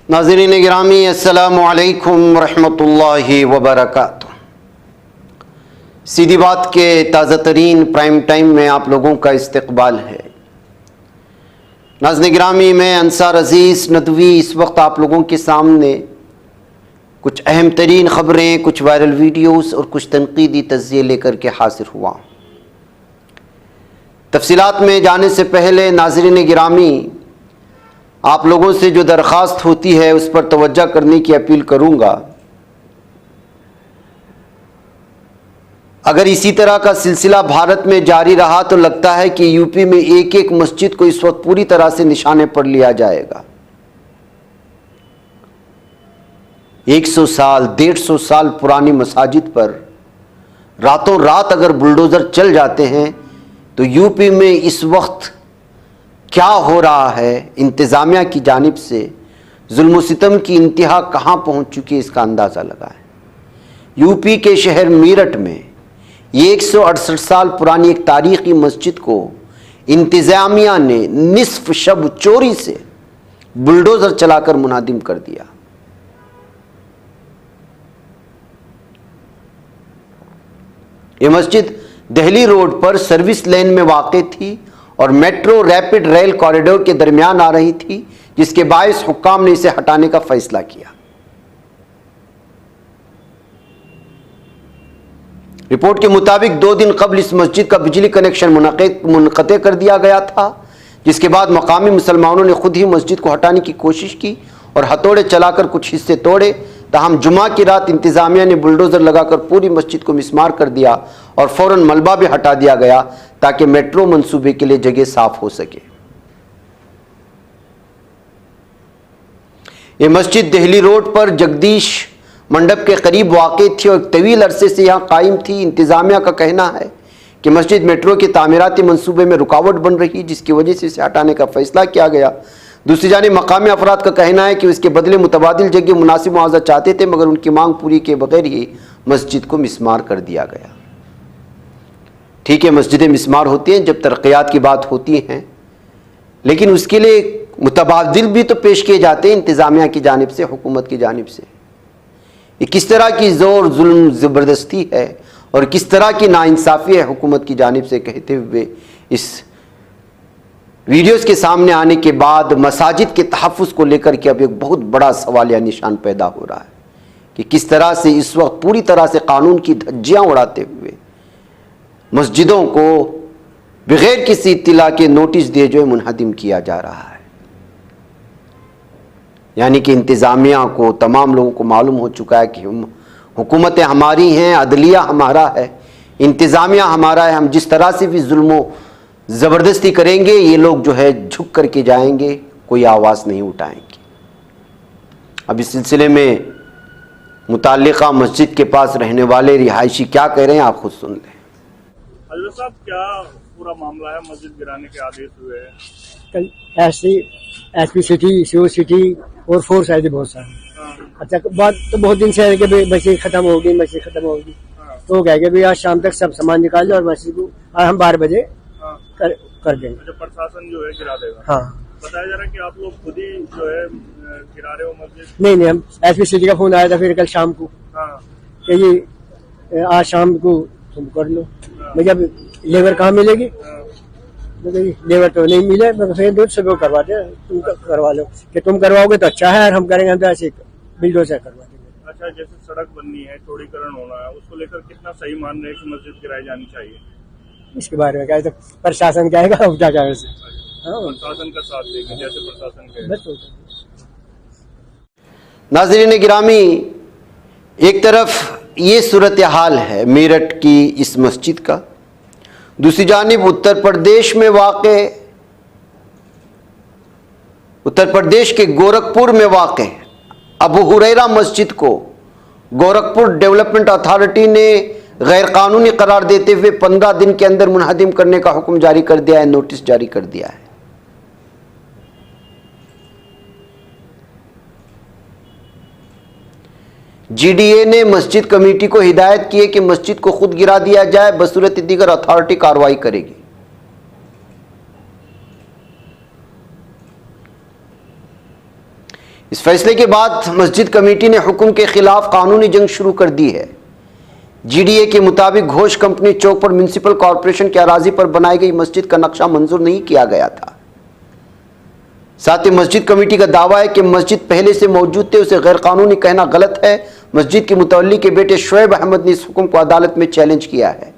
नाज़रीन गिरामी, अस्सलामु अलैकुम रहमतुल्लाहि व बरकातुहू। सीधी बात के ताज़ा तरीन प्राइम टाइम में आप लोगों का इस्तकबाल है। नाज़रीन गिरामी, मैं अंसार अज़ीज़ नदवी इस वक्त आप लोगों के सामने कुछ अहम तरीन ख़बरें, कुछ वायरल वीडियोस और कुछ तनकीदी तज़्ज़िये लेकर के हाजिर हुआ। तफसीलात में जाने से पहले नाज़रीन गिरामी, आप लोगों से जो दरख्वास्त होती है उस पर तवज्जो करने की अपील करूँगा। अगर इसी तरह का सिलसिला भारत में जारी रहा तो लगता है कि यूपी में एक एक मस्जिद को इस वक्त पूरी तरह से निशाने पर लिया जाएगा। 100 साल 150 साल पुरानी मसाजिद पर रातों रात अगर बुलडोज़र चल जाते हैं तो यूपी में इस वक्त क्या हो रहा है, इंतज़ामिया की जानिब से जुल्म सितम की इंतहा कहाँ पहुँच चुकी है, इसका अंदाज़ा लगाएं। यूपी के शहर मीरठ में 168 साल पुरानी एक तारीख़ी मस्जिद को इंतज़ामिया ने निस्फ शब चोरी से बुलडोज़र चलाकर मुनादिम कर दिया। ये मस्जिद दिल्ली रोड पर सर्विस लेन में वाक़ थी और मेट्रो रैपिड रेल कॉरिडोर के दरमियान आ रही थी, जिसके बायस हुक्काम ने इसे हटाने का फैसला किया। रिपोर्ट के मुताबिक 2 दिन कबल इस मस्जिद का बिजली कनेक्शन मुनक़ते कर दिया गया था, जिसके बाद मकामी मुसलमानों ने खुद ही मस्जिद को हटाने की कोशिश की और हथौड़े चलाकर कुछ हिस्से तोड़े। ताहम जुमा की रात इंतज़ामिया ने बुलडोज़र लगाकर पूरी मस्जिद को मिस्मार कर दिया और फ़ौरन मलबा भी हटा दिया गया ताकि मेट्रो मंसूबे के लिए जगह साफ हो सके। ये मस्जिद दिल्ली रोड पर जगदीश मंडप के करीब वाक़ थी और एक तवील अरसे से यहाँ कायम थी। इंतज़ामिया का कहना है कि मस्जिद मेट्रो के तामीराती मंसूबे में रुकावट बन रही, जिसकी वजह से इसे हटाने का फैसला किया गया। दूसरी जानिब मकामी अफराद का कहना है कि इसके बदले मुतबादिल जगह मुनासिब मुआवजा चाहते थे, मगर उनकी मांग पूरी किए बगैर ही मस्जिद को मिस्मार कर दिया गया। ठीक है, मस्जिदें मिस्मार होती हैं जब तरक्यात की बात होती हैं, लेकिन उसके लिए मुतबादिल भी तो पेश किए जाते हैं इंतज़ामिया की जानिब से, हुकूमत की जानिब से। ये किस तरह की ज़ोर जुल्म ज़बरदस्ती है और किस तरह की नाइंसाफ़ी है हुकूमत की जानिब से, कहते हुए इस वीडियोस के सामने आने के बाद मसाजिद के तहफ़्फ़ुज़ को लेकर के अब एक बहुत बड़ा सवाल या निशान पैदा हो रहा है कि किस तरह से इस वक्त पूरी तरह से कानून की धज्जियाँ उड़ाते हुए मस्जिदों को बग़ैर किसी इत्तिला के नोटिस दिए जो मुनहदिम किया जा रहा है। यानी कि इंतज़ामिया को, तमाम लोगों को मालूम हो चुका है कि हुकूमतें हमारी हैं, अदलिया हमारा है, इंतज़ामिया हमारा है। हम जिस तरह से भी जुल्म ज़बरदस्ती करेंगे ये लोग जो है झुक करके जाएंगे, कोई आवाज़ नहीं उठाएंगे। अब इस सिलसिले में मुताल्लिक़ा मस्जिद के पास रहने वाले रिहायशी क्या कह रहे हैं, आप खुद सुन लें। हज़रत साहब, क्या पूरा मामला है? मस्जिद गिराने के आदेश हुए हैं कल एसपी सिटी, सीओ सिटी और फोर्स आए थे बहुत सारे। अच्छा, बात तो बहुत दिन से है कि भाई मस्जिद खत्म होगी, मस्जिद खत्म होगी। तो कह के भाई आज शाम तक सब सामान निकाल लो और मस्जिद को आज हम 12 बजे कर देंगे। अच्छा, प्रशासन जो है गिरा देगा। हाँ, बताया जा रहा है कि आप लोग खुद ही जो है गिरा रहे हो मस्जिद? नहीं, हम एसपी सिटी का फोन आया था फिर कल शाम को कि ये आज शाम को तुम कर लो। मुझे अब लेबर कहाँ मिलेगी? लेबर तो नहीं मिले, फिर दूध से वो करवाते, तुम करवा लो कि तुम करवाओगे तो अच्छा है और हम करेंगे तो ऐसे बिल्डोजर करवा देंगे। अच्छा, जैसे सड़क बननी है, चौड़ीकरण होना है, उसको लेकर कितना सही मान रहे हैं कि मस्जिद गिराई जानी चाहिए? इसके बारे में क्या तो प्रशासन कहेगा, अब क्या कहें उसे। प्रशासन का साथ देंगे जैसे प्रशासन कहेगा। नाज़रीन गिरामी, एक तरफ ये सूरत हाल है मेरठ की इस मस्जिद का, दूसरी जानिब उत्तर प्रदेश में वाक़े, उत्तर प्रदेश के गोरखपुर में वाक़े अबू हुरैरा मस्जिद को गोरखपुर डेवलपमेंट अथॉरिटी ने गैर कानूनी करार देते हुए 15 दिन के अंदर मुनहदिम करने का हुक्म जारी कर दिया है, नोटिस जारी कर दिया है। जीडीए ने मस्जिद कमेटी को हिदायत की है कि मस्जिद को खुद गिरा दिया जाए, बसूरत दीगर अथॉरिटी कार्रवाई करेगी। इस फैसले के बाद मस्जिद कमेटी ने हुक्म के खिलाफ कानूनी जंग शुरू कर दी है। जीडीए के मुताबिक घोष कंपनी चौक पर म्युनिसिपल कॉरपोरेशन के अराजी पर बनाई गई मस्जिद का नक्शा मंजूर नहीं किया गया था। साथ ही मस्जिद कमेटी का दावा है कि मस्जिद पहले से मौजूद थे, उसे गैर कानूनी कहना गलत है। मस्जिद के मुतवल्ली के बेटे शोएब अहमद ने इस हुक्म को अदालत में चैलेंज किया है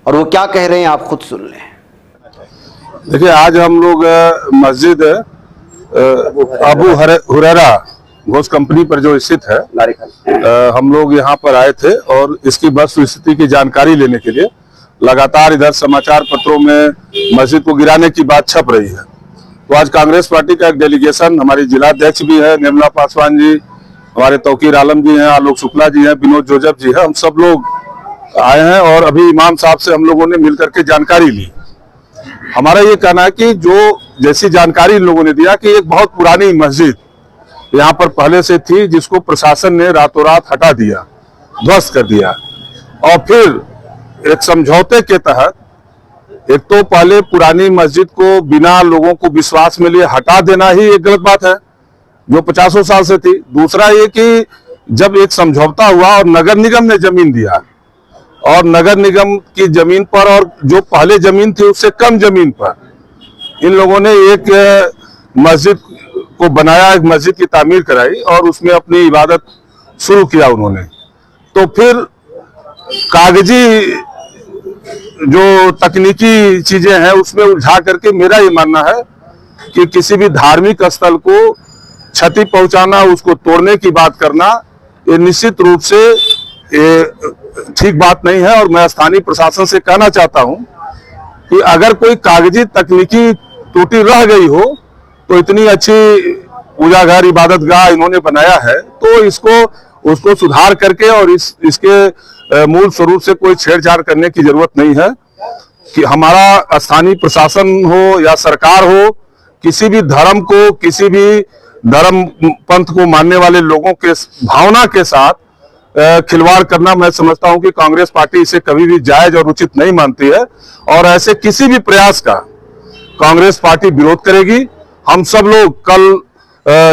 और वो क्या कह रहे हैं आप खुद सुन लें। देखिए, आज हम लोग मस्जिद अबू हुरैरा घोष कंपनी पर जो स्थित है, हम लोग यहाँ पर आए थे और इसकी वस्तुस्थिति की जानकारी लेने के लिए। लगातार इधर समाचार पत्रों में मस्जिद को गिराने की बात छप रही है, तो आज कांग्रेस पार्टी का एक डेलीगेशन, हमारी जिलाध्यक्ष भी है निर्मला पासवान जी, हमारे तौकीर आलम जी हैं, आलोक शुक्ला जी हैं, विनोद जोजफ जी हैं, हम सब लोग आए हैं और अभी इमाम साहब से हम लोगों ने मिलकर के जानकारी ली। हमारा ये कहना है कि जो जैसी जानकारी इन लोगों ने दिया कि एक बहुत पुरानी मस्जिद यहाँ पर पहले से थी, जिसको प्रशासन ने रातों रात हटा दिया, ध्वस्त कर दिया, और फिर एक समझौते के तहत एक तो पहले पुरानी मस्जिद को बिना लोगों को विश्वास में लिए हटा देना ही एक गलत बात है जो 50 साल से थी। दूसरा ये कि जब एक समझौता हुआ और नगर निगम ने जमीन दिया और नगर निगम की जमीन पर और जो पहले जमीन थी उससे कम जमीन पर इन लोगों ने एक मस्जिद को बनाया, एक मस्जिद की तामीर कराई और उसमें अपनी इबादत शुरू किया उन्होंने। तो फिर कागजी जो तकनीकी चीजें हैं उसमें उलझा करके मेरा ये मानना है कि किसी भी धार्मिक स्थल को क्षति पहुंचाना, उसको तोड़ने की बात करना, ये निश्चित रूप से ठीक बात नहीं है। और मैं स्थानीय प्रशासन से कहना चाहता हूं कि अगर कोई कागजी तकनीकी त्रुटि रह गई हो तो इतनी अच्छी पूजा घर इबादत गाह इन्होंने बनाया है तो उसको सुधार करके और इसके मूल स्वरूप से कोई छेड़छाड़ करने की जरूरत नहीं है। कि हमारा स्थानीय प्रशासन हो या सरकार हो, किसी भी धर्म को, किसी भी धर्म पंथ को मानने वाले लोगों के भावना के साथ खिलवाड़ करना, मैं समझता हूं कि कांग्रेस पार्टी इसे कभी भी जायज और उचित नहीं मानती है और ऐसे किसी भी प्रयास का कांग्रेस पार्टी विरोध करेगी। हम सब लोग कल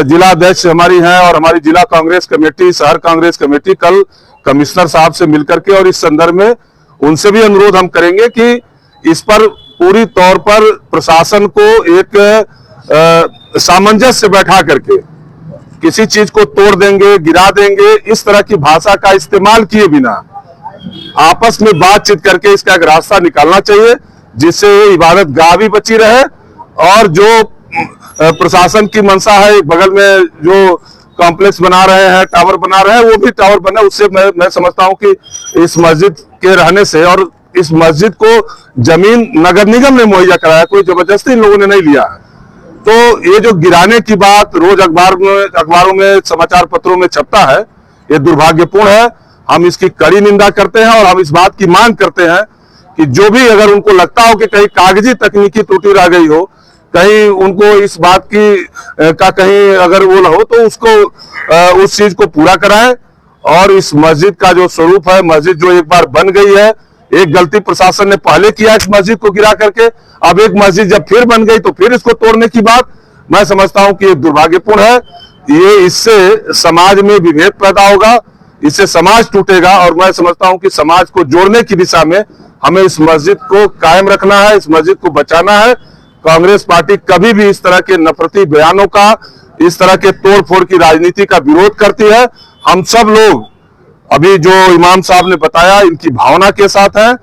जिला अध्यक्ष हमारी हैं और हमारी जिला कांग्रेस कमेटी, शहर कांग्रेस कमेटी कल कमिश्नर साहब से मिलकर के और इस संदर्भ में उनसे भी अनुरोध हम करेंगे कि इस पर पूरी तौर पर प्रशासन को एक सामंजस्य बैठा करके किसी चीज को तोड़ देंगे, गिरा देंगे, इस तरह की भाषा का इस्तेमाल किए बिना आपस में बातचीत करके इसका एक रास्ता निकालना चाहिए जिससे इबादत गाह भी बची रहे और जो प्रशासन की मंशा है, बगल में जो कॉम्प्लेक्स बना रहे हैं, टावर बना रहे हैं, वो भी टावर बने। उससे मैं समझता हूं कि इस मस्जिद के रहने से, और इस मस्जिद को जमीन नगर निगम ने मुहैया कराया, कोई जबरदस्ती इन लोगों ने नहीं लिया। तो ये जो गिराने की बात रोज अखबारों में समाचार पत्रों में छपता है, ये दुर्भाग्यपूर्ण है। हम इसकी कड़ी निंदा करते हैं और हम इस बात की मांग करते हैं कि जो भी अगर उनको लगता हो कि कहीं कागजी तकनीकी त्रुटि रह गई हो, कहीं उनको इस बात की का कहीं अगर वो हो तो उसको उस चीज को पूरा कराएं और इस मस्जिद का जो स्वरूप है, मस्जिद जो एक बार बन गई है, एक गलती प्रशासन ने पहले किया इस मस्जिद को गिरा करके, अब एक मस्जिद जब फिर बन गई तो फिर इसको तोड़ने की बात मैं समझता हूं कि ये दुर्भाग्यपूर्ण है। ये इससे समाज में विभेद पैदा होगा, इससे समाज टूटेगा और मैं समझता हूं कि समाज को जोड़ने की दिशा में हमें इस मस्जिद को कायम रखना है, इस मस्जिद को बचाना है। कांग्रेस पार्टी कभी भी इस तरह के नफरती बयानों का, इस तरह के तोड़ फोड़ की राजनीति का विरोध करती है। हम सब लोग अभी जो इमाम साहब ने बताया इनकी भावना के साथ हैं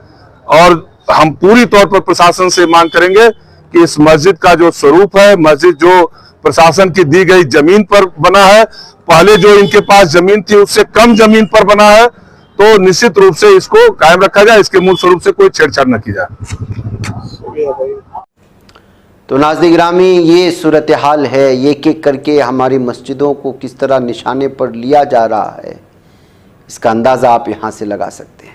और हम पूरी तौर पर प्रशासन से मांग करेंगे कि इस मस्जिद का जो स्वरूप है, मस्जिद जो प्रशासन की दी गई जमीन पर बना है, पहले जो इनके पास जमीन थी उससे कम जमीन पर बना है, तो निश्चित रूप से इसको कायम रखा जाए, इसके मूल स्वरूप से कोई छेड़छाड़ न की जाए। तो नाज़रीन गिरामी, ये सूरत हाल है। एक एक करके हमारी मस्जिदों को किस तरह निशाने पर लिया जा रहा है, इसका अंदाज़ा आप यहाँ से लगा सकते हैं।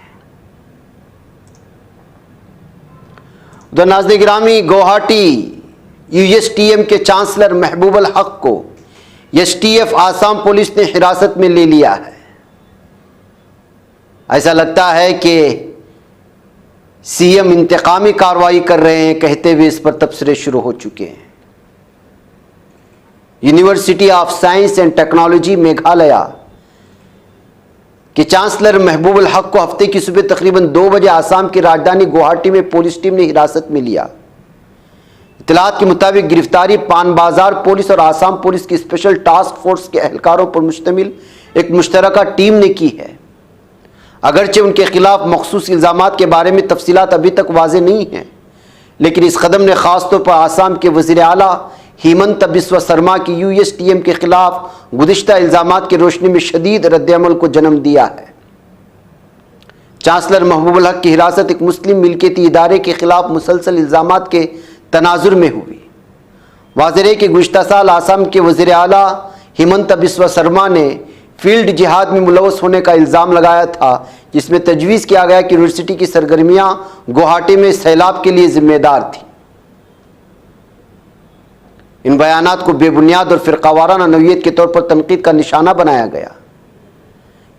उधर नाज़रीन गिरामी, गुवाहाटी यूएसटीएम के चांसलर महबूबुल हक को एसटीएफ आसाम पुलिस ने हिरासत में ले लिया है। ऐसा लगता है कि सीएम इंतकामी कार्रवाई कर रहे हैं कहते हुए इस पर तबसरे शुरू हो चुके हैं। University of science and technology Meghalaya के चांसलर महबूबुल हक को हफ्ते की सुबह तकरीबन 2 बजे आसाम की राजधानी गुवाहाटी में पुलिस टीम ने हिरासत में लिया। इत्तलात के मुताबिक गिरफ्तारी पान बाजार पुलिस और आसाम पुलिस की स्पेशल टास्क फोर्स के एहलकारों पर मुश्तमिल एक मुश्तरका टीम ने की है। अगरचे उनके खिलाफ मखसूस इल्जामात के बारे में तफसीलात अभी तक वाज़ेह नहीं हैं, लेकिन इस कदम ने खासतौर पर आसाम के वज़ीर आला हेमंत बिस्वा शर्मा की USTM के खिलाफ गुज़िश्ता इल्जामात की रोशनी में शदीद रद्द-ए-अमल को जन्म दिया है। चांसलर महबूबुल हक की हिरासत एक मुस्लिम मिल्कियती इदारे के खिलाफ मुसलसल इल्जामात के तनाजुर में हुई। वाज़ेह है कि गुज़िश्ता साल आसाम के वज़ीर आला हेमंत बिस्वा शर्मा ने फील्ड जिहाद में मुलव्वस होने का इल्ज़ाम लगाया था, जिसमें तजवीज़ किया गया कि यूनिवर्सिटी की सरगर्मियां गुवाहाटी में सैलाब के लिए जिम्मेदार थी। इन बयानात को बेबुनियाद और फिरकावाराना नौइयत के तौर पर तनकीद का निशाना बनाया गया।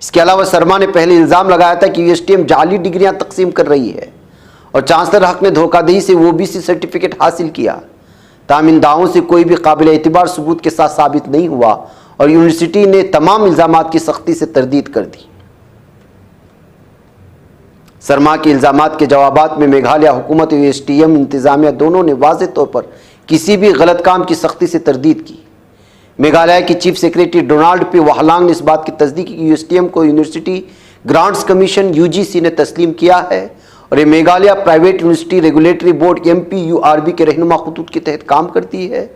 इसके अलावा शर्मा ने पहले इल्ज़ाम लगाया था कि USTM जाली डिग्रियां तकसीम कर रही है और चांसलर हक ने धोखाधड़ी से OBC सर्टिफिकेट हासिल किया। ताहम इन दावों से कोई भी काबिल एतबार सबूत के साथ साबित नहीं हुआ और यूनिवर्सिटी ने तमाम इल्ज़ामात की सख्ती से तरदीद कर दी। शर्मा के इल्ज़ामात के जवाबात में मेघालय हुकूमत और USTM इंतजामिया दोनों ने वाज़ेह तौर पर किसी भी गलत काम की सख्ती से तरदीद की। मेघालय की चीफ सेक्रेटरी डोनाल्ड पी वाहलांग ने इस बात की तस्दीक की कि USTM को यूनिवर्सिटी ग्रांट्स कमीशन UGC ने तस्लीम किया है और ये Meghalaya private university regulatory board MPURB के रहनुमा खतूत के तहत काम करती है।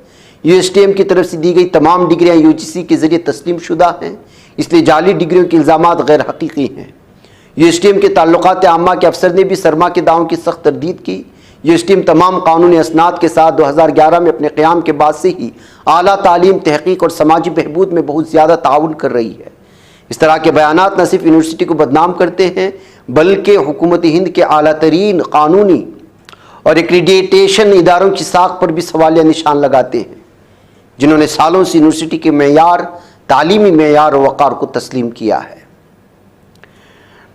USTM की तरफ से दी गई तमाम डिग्रियां UGC के जरिए तस्लीम शुदा हैं, इसलिए जाली डिग्रियों के इल्ज़ामात गैर हकीकी हैं। USTM के ताल्लुकात आम्मा के अफसर ने भी शर्मा के दावों की सख्त तरदीद की। USTM तमाम कानूनी असनाद के साथ 2011 में अपने क़याम के बाद से ही आला तालीम, तहकीक और समाजी बहबूद में बहुत ज़्यादा ताउन कर रही है। इस तरह के बयानात न सिर्फ यूनिवर्सिटी को बदनाम करते हैं बल्कि हुकूमत हिंद के आला तरीन कानूनी और एक्रीडिटेशन इदारों की साख पर भी सवालिया निशान लगाते हैं, जिन्होंने सालों से यूनिवर्सिटी के मेयार, तालीमी मेयार और वक़ार को तस्लीम किया है।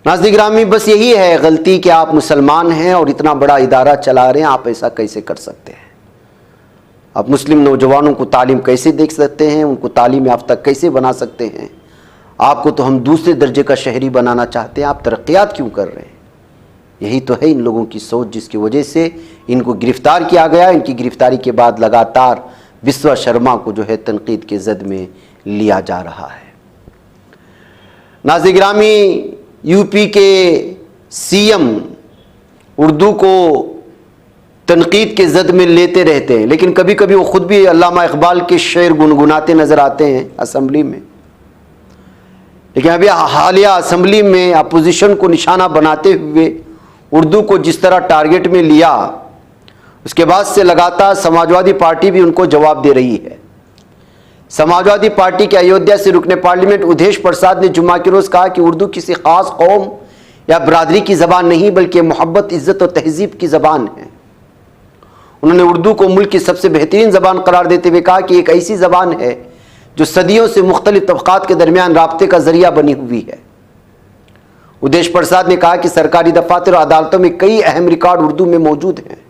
नाज़रीन गिरामी, बस यही है गलती कि आप मुसलमान हैं और इतना बड़ा इदारा चला रहे हैं। आप ऐसा कैसे कर सकते हैं? आप मुस्लिम नौजवानों को तालीम कैसे दे सकते हैं? उनको तालीम याफ्ता कैसे बना सकते हैं? आपको तो हम दूसरे दर्जे का शहरी बनाना चाहते हैं, आप तरक्यात क्यों कर रहे हैं? यही तो है इन लोगों की सोच, जिसकी वजह से इनको गिरफ्तार किया गया। इनकी गिरफ्तारी के बाद लगातार बिस्वा शर्मा को जो है तनकीद के जद में लिया जा रहा है। नाज़रीन गिरामी, यूपी के CM उर्दू को तनकीद के जद में लेते रहते हैं, लेकिन कभी कभी वो खुद भी अल्लामा इकबाल के शेर गुनगुनाते नजर आते हैं असेंबली में। लेकिन अभी हालिया असेंबली में अपोजिशन को निशाना बनाते हुए उर्दू को जिस तरह टारगेट में लिया, उसके बाद से लगातार समाजवादी पार्टी भी उनको जवाब दे रही है। समाजवादी पार्टी के अयोध्या से रुकने पार्लियामेंट उदेश प्रसाद ने जुम्मा के रोज़ कहा कि उर्दू किसी ख़ास कौम या बरादरी की ज़बान नहीं बल्कि मोहब्बत, इज़्ज़त और तहज़ीब की ज़बान है। उन्होंने उर्दू को मुल्क की सबसे बेहतरीन ज़बान करार देते हुए कहा कि एक ऐसी ज़बान है जो सदियों से मुख्तलिफ तबक़ात के दरमियान राब्ते का ज़रिया बनी हुई है। उदेश प्रसाद ने कहा कि सरकारी दफातर और अदालतों में कई अहम रिकॉर्ड उर्दू में मौजूद हैं।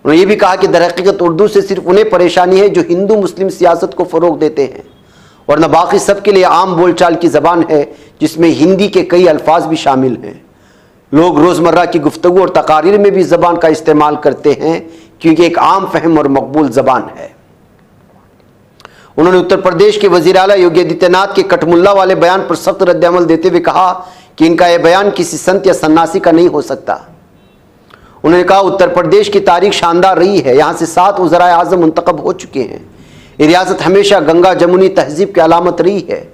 उन्होंने ये भी कहा कि दरहकीकत उर्दू से सिर्फ उन्हें परेशानी है जो हिंदू मुस्लिम सियासत को फ़रोग देते हैं, वरना बाकी सब के लिए आम बोलचाल की ज़बान है, जिसमें हिंदी के कई अल्फाज भी शामिल हैं। लोग रोज़मर्रा की गुफ्तगू और तकारीर में भी ज़बान का इस्तेमाल करते हैं क्योंकि एक आम फहम और मकबूल ज़बान है। उन्होंने उत्तर प्रदेश के वज़ीर आला योगी आदित्यनाथ के कटमुल्ला वाले बयान पर सख्त रद्द-ए-अमल देते हुए कहा कि इनका यह बयान किसी संत या सन्यासी का नहीं हो सकता। उन्होंने कहा उत्तर प्रदेश की तारीख शानदार रही है, यहाँ से 7 वज़राए आज़म मुंतखब हो चुके हैं। ये रियासत हमेशा गंगा जमुनी तहजीब की अलामत रही है।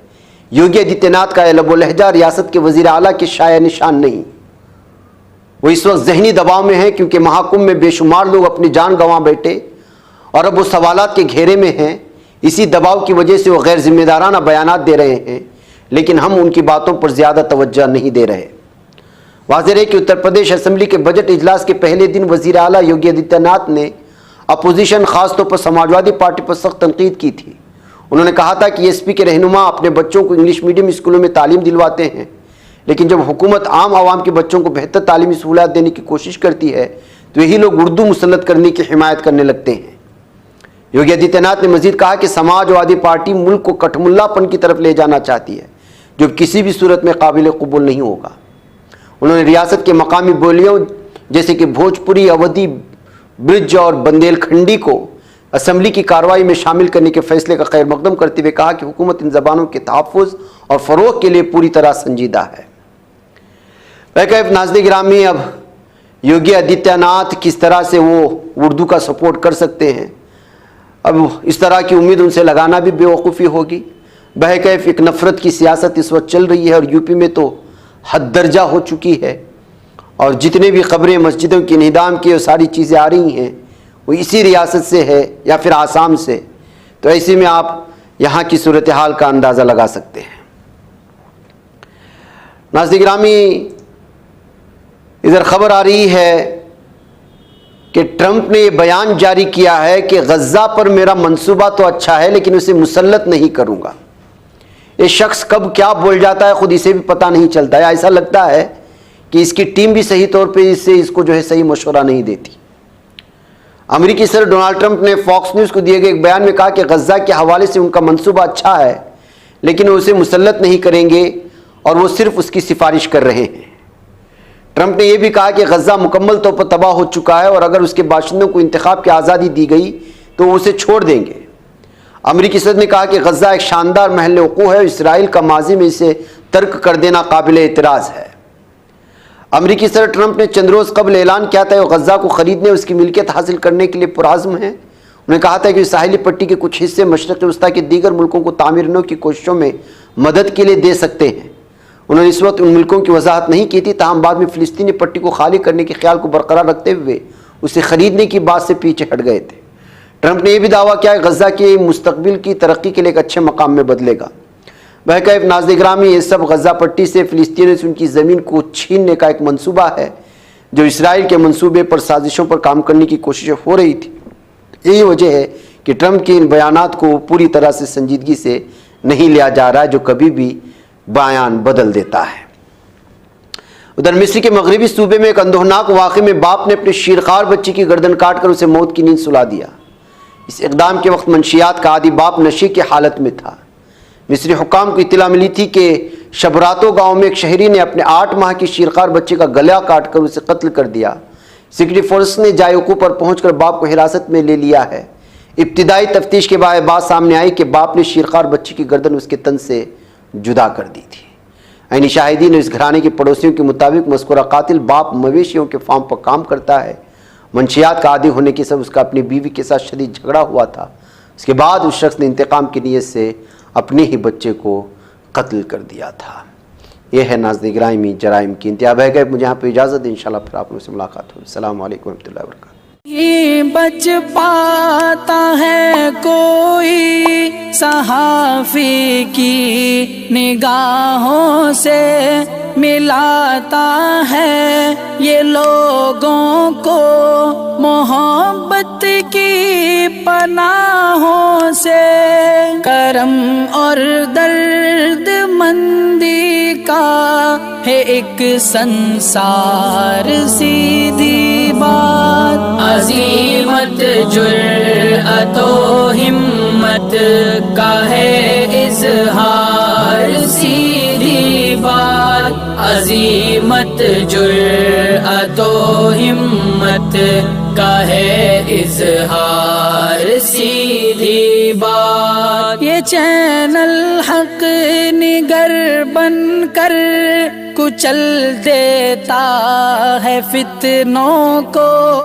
योगी आदित्यनाथ का लब व लहजा रियासत के वज़ीर आला के शाया निशान नहीं। वो इस वक्त जहनी दबाव में है क्योंकि महाकुंभ में बेशुमार लोग अपनी जान गंवा बैठे और अब वो सवालात के घेरे में हैं। इसी दबाव की वजह से वो गैर जिम्मेदाराना बयानात दे रहे हैं, लेकिन हम उनकी बातों पर ज़्यादा तवज्जो नहीं दे रहे। वाज़ेह है कि उत्तर प्रदेश असेंबली के बजट इजलास के पहले दिन वज़ीर आला योगी आदित्यनाथ ने अपोजिशन खासतौर पर समाजवादी पार्टी पर सख्त तनकीद की थी। उन्होंने कहा था कि एसपी के रहनुमा अपने बच्चों को इंग्लिश मीडियम स्कूलों में तालीम दिलवाते हैं, लेकिन जब हुकूमत आम आवाम के बच्चों को बेहतर तालीमी सहूलियत देने की कोशिश करती है तो यही लोग उर्दू मुसल्लत करने की हिमायत करने लगते हैं। योगी आदित्यनाथ ने मजीद कहा कि समाजवादी पार्टी मुल्क को कठमुल्लापन की तरफ ले जाना चाहती है, जो किसी भी सूरत में काबिल कबूल नहीं होगा। उन्होंने रियासत के मकामी बोलियों जैसे कि भोजपुरी, अवधी, ब्रिज और बुंदेलखंडी को असम्बली की कार्रवाई में शामिल करने के फैसले का खैर मकदम करते हुए कहा कि हुकूमत इन जबानों के तहफ़्फ़ुज़ और फ़रोग़ के लिए पूरी तरह संजीदा है। नाज़रीन गिरामी, अब योगी आदित्यनाथ किस तरह से वो उर्दू का सपोर्ट कर सकते हैं, अब इस तरह की उम्मीद उनसे लगाना भी बेवकूफ़ी होगी। बहकैफ एक नफ़रत की सियासत इस वक्त चल रही है और यूपी में तो हद दर्जा हो चुकी है, और जितने भी खबरें मस्जिदों की निदाम की और सारी चीज़ें आ रही हैं वो इसी रियासत से है या फिर आसाम से। तो ऐसे में आप यहाँ की सूरत हाल का अंदाज़ा लगा सकते हैं। नाज़रीन गिरामी, इधर खबर आ रही है कि ट्रंप ने ये बयान जारी किया है कि गज़ा पर मेरा मंसूबा तो अच्छा है लेकिन उसे मुसल्लत नहीं करूँगा। ये शख्स कब क्या बोल जाता है खुद इसे भी पता नहीं चलता है। ऐसा लगता है कि इसकी टीम भी सही तौर पे इसको जो है सही मशवरा नहीं देती। अमेरिकी सदर डोनाल्ड ट्रंप ने फॉक्स न्यूज़ को दिए गए एक बयान में कहा कि गज़ा के हवाले से उनका मंसूबा अच्छा है लेकिन वो उसे मुसल्लत नहीं करेंगे और वो सिर्फ उसकी सिफारिश कर रहे हैं। ट्रंप ने यह भी कहा कि गज़ा मुकम्मल तौर पर तबाह हो चुका है और अगर उसके बाशिंदों को इंतखाब की आज़ादी दी गई तो वो उसे छोड़ देंगे। अमेरिकी सदर ने कहा कि गज़ा एक शानदार महल वक़ूअ है और इसराइल का माजी में इसे तर्क कर देना काबिल एतराज़ है। अमेरिकी सदर ट्रंप ने चंद रोज़ कबल ऐलान किया था कि गज़ा को ख़रीदने उसकी मिल्कियत हासिल करने के लिए पुरआज़्म है। उन्होंने कहा था कि साहिली पट्टी के कुछ हिस्से मशरक़ वस्ता के दीगर मुल्कों को तामीर की कोशिशों में मदद के लिए दे सकते हैं। उन्होंने इस वक्त उन मुल्कों की वजाहत नहीं की थी, ताहम बाद में फ़िलिस्तीनी पट्टी को खाली करने के ख्याल को बरकरार रखते हुए उसे ख़रीदने की बात से पीछे हट गए थे। ट्रंप ने यह भी दावा किया कि गज़ा के मुस्तकबिल की तरक्की के लिए एक अच्छे मकाम में बदलेगा। बहरकैफ नाज़रीन गिरामी, ये सब गज़ा पट्टी से फ़िलिस्तीनियों से उनकी ज़मीन को छीनने का एक मंसूबा है जो इसराइल के मंसूबे पर साजिशों पर काम करने की कोशिशें हो रही थी। यही वजह है कि ट्रंप के इन बयानात को पूरी तरह से संजीदगी से नहीं लिया जा रहा है, जो कभी भी बयान बदल देता है। उधर मिस्र के मगरबी सूबे में एक अंदोहनाक वाक़े में बाप ने अपने शीरखार बच्ची की गर्दन काट कर उसे मौत की नींद सुला दिया। इस इक़दाम के वक्त मंशियात का आदि बाप नशे की हालत में था। मिस्री हुक्काम को इत्तला मिली थी कि शबरातो गांव में एक शहरी ने अपने 8 माह की शीरखार बच्चे का गला काट कर उसे कत्ल कर दिया। सिक्योरिटी फोर्स ने जायको पर पहुंचकर बाप को हिरासत में ले लिया है। इब्तिदाई तफ्तीश के बाद बात सामने आई कि बाप ने शीरखार बच्ची की गर्दन उसके तन से जुदा कर दी थी। ऐनी शाहिदीन ने इस घराने के पड़ोसियों के मुताबिक मज़कूरा कातिल बाप मवेशियों के फार्म पर काम करता है। मंशियात का आदी होने के सब उसका अपनी बीवी के साथ शदीद झगड़ा हुआ था। उसके बाद उस शख्स ने इंतकाम की नीयत से अपने ही बच्चे को कत्ल कर दिया था। यह है नाज़रीन गिरामी जराइम की इंतहा। है। मुझे यहाँ पर इजाज़त है, इंशाल्लाह फिर आप लोगों से मुलाकात होगी। अस्सलामु अलैकुम रहमतुल्लाहि व बरकातहू। ये बच पाता है कोई सहाफ़ी की निगाहों से, मिलाता है ये लोगों को मोहब्बत की पनाहों से। करम और दर्द मंदी का है एक संसार सीधी बात। अज़ीमत जुर्अतो हिम्मत का है इज़हार सीधी बात। अज़ीमत जुर्अतो हिम्मत का है इज़हार सीधी बात। ये चैनल हक निगर बनकर कुचल देता है फितनों को।